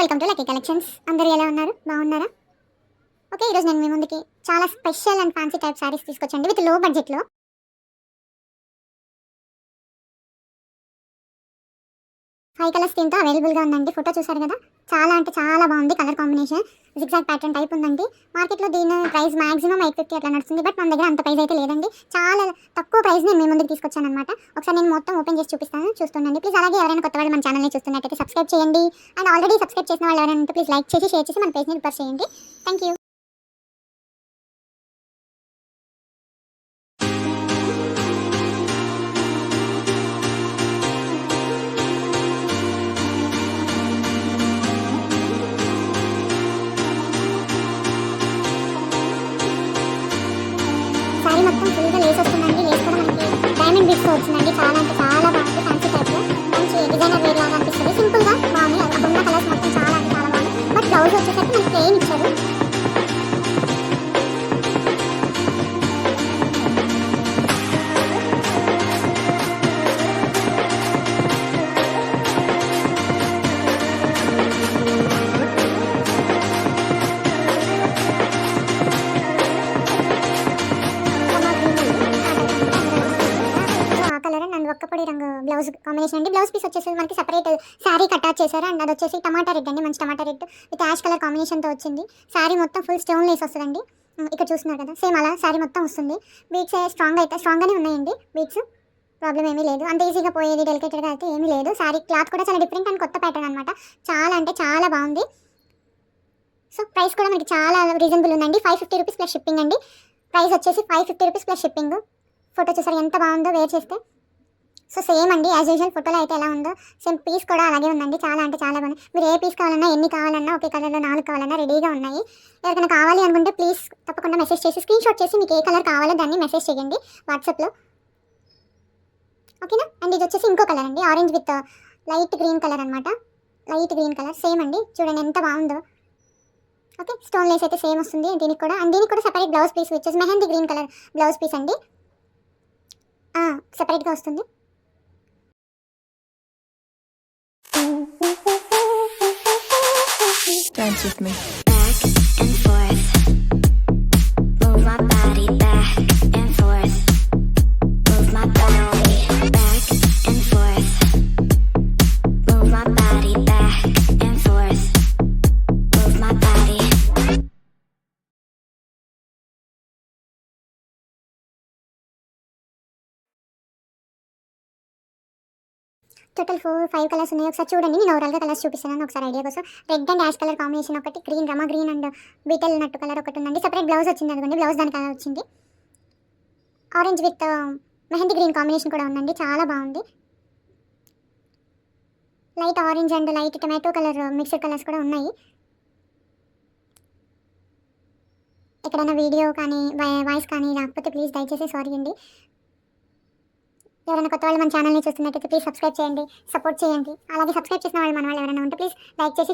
Welcome to lucky collections. అందరూ ఎలా ఉన్నారు? బాగున్నారా? ఓకే, ఈరోజు నేను మీ ముందుకి చాలా special and fancy type saris తీసుకొచ్చండి విత్ లో బడ్జెట్లో. 5 కలర్స్ దీంతో అవైలబుల్గా ఉందండి. ఫోటో చూసారు కదా, చాలా అంటే చాలా బాగుంది. Colour combination zigzag pattern type ఉందండి. మార్కెట్లో దీని ప్రైస్ మాక్సిమం 850 అట్లా నడుస్తుంది. బట్ మన దగ్గర అంత ప్రైస్ అయితే లేదండి. చాలా తక్కువ ప్రైస్ నేను మీ ముందుకు తీసుకొచ్చాను అనమాట. ఒకసారి నేను మొత్తం ఓపెన్ చేసి చూపిస్తాను, చూస్తుండండి ప్లీజ్. అలాగే ఎవరైనా కొత్త వాళ్ళు మన ఛానల్ని చూస్తున్నట్టయితే సబ్స్క్రైబ్ చేయండి. అండ్ ఆల్రెడీ సబ్స్క్రైబ్ చేసిన వాళ్ళు ఎవరైనా ఉంటే ప్లీజ్ లైక్ చేసి షేర్ చేసి మన పేజ్ని రిఫర్ చేయండి. Thank you. సారీ మొత్తం ఫుల్గా లేస్ వస్తుందండి. లేస్ కూడా మనకి డైమండ్ బిట్స్తో వచ్చిందండి. చాలా అంటే చాలా బాగుంది. ఫ్యాన్సీ టైప్లో మంచి డిజైనర్ వేర్ లాగా అనిపిస్తుంది. సింపుల్గా బాగుంది. అక్కడ ఉన్న కలర్స్ మొత్తం చాలా అంటే చాలా బాగుంది. బట్ బ్లౌజ్ వచ్చేసరికి మనకి ప్లెయిన్ ఇచ్చారు. ఒక్కపొడి రంగు బ్లౌజ్ కాంబినేషన్ అండి. బ్లౌజ్ పీస్ వచ్చేసి మనకి సపరేట్ శారీ అటాచ్ చేశారు. అండ్ అది వచ్చేసి టమాటా రెడ్ అండి, మంచి టమాటా రెడ్ విత్ యాష్ కలర్ కాంబినేషన్తో వచ్చింది. శారీ మొత్తం ఫుల్ స్టోన్ లేస్ వస్తుందండి. ఇక్కడ చూస్తున్నారు కదా, సేమ్ అలా శారీ మొత్తం వస్తుంది. బీట్స్ స్ట్రాంగ్గానే ఉన్నాయండి. బీట్స్ ప్రాబ్లం ఏమీ లేదు, అంత ఈజీగా పోయేది డెలికేటెడ్గా అయితే ఏమీ లేదు. శారీ క్లాత్ కూడా చాలా డిఫరెంట్ అండ్ కొత్త ప్యాటర్న్ అనమాట. చాలా అంటే చాలా బాగుంది. సో ప్రైస్ కూడా మనకి చాలా రీజనబుల్ ఉందండి. 550 రూపీస్ ప్లస్ షిప్పింగ్ అండి. ప్రైస్ వచ్చేసి 550 రూపీస్ ప్లస్ షిప్పింగ్. ఫోటో చూసారు ఎంత బాగుందో వేర్ చేస్తే. సో సేమ్ అండి, యాజ్ యూజువల్ ఫోటోలో అయితే ఎలా ఉందో సేమ్ పీస్ కూడా అలాగే ఉందండి. చాలా అంటే చాలా బాగుంది. మీరు ఏ పీస్ కావాలన్నా, ఎన్ని కావాలన్నా, ఒకే కలర్లో 4 కావాలన్నా రెడీగా ఉన్నాయి. ఎవరికైనా కావాలి అనుకుంటే ప్లీజ్ తప్పకుండా మెసేజ్ చేసి స్క్రీన్ షాట్ చేసి మీకు ఏ కలర్ కావాలో దాన్ని మెసేజ్ చేయండి వాట్సాప్లో, ఓకేనా. అండ్ ఇది వచ్చేసి ఇంకో కలర్ అండి, orange with light green colour అనమాట. లైట్ గ్రీన్ కలర్ సేమ్ అండి, చూడండి ఎంత బాగుందో. ఓకే, స్టోన్ లేస్ అయితే సేమ్ వస్తుంది దీనికి కూడా. అండ్ దీనికి కూడా సెపరేట్ బ్లౌజ్ పీస్ వచ్చేసి mehndi green colour blouse piece అండి, సెపరేట్గా వస్తుంది. Dance with me. Back and forth, move my body back and forth, move my body back and forth, move my body back and forth, move my body. Total 5 colours ఉన్నాయి. ఒకసారి చూడండి, నేను ఓవరాల్గా colours చూపిస్తాను ఒకసారి ఐడియా కోసం. Red and ash colour combination ఒకటి, green రమా green and betel nut colour ఒకటి ఉందండి. సెపరేట్ బ్లౌజ్ వచ్చింది అనుకోండి, బ్లౌజ్ దానికి అలా వచ్చింది. Orange with mehndi green combination కూడా ఉందండి, చాలా బాగుంది. Light orange and light tomato colour mixed colours కూడా ఉన్నాయి. ఎక్కడైనా వీడియో కానీ వాయిస్ కానీ రాకపోతే ప్లీజ్ దయచేసి సారీ అండి. ఎవరైనా కొత్త వాళ్ళు మన ఛానల్ని చూస్తున్నట్టయితే ప్లీజ్ సబ్స్క్రైబ్ చేయండి, సపోర్ట్ చేయండి. అలాగే సబ్స్క్రైబ్ చేసిన వాళ్ళు మన వాళ్ళు ఎవరైనా ఉంటే ప్లీజ్ లైక్ చేసి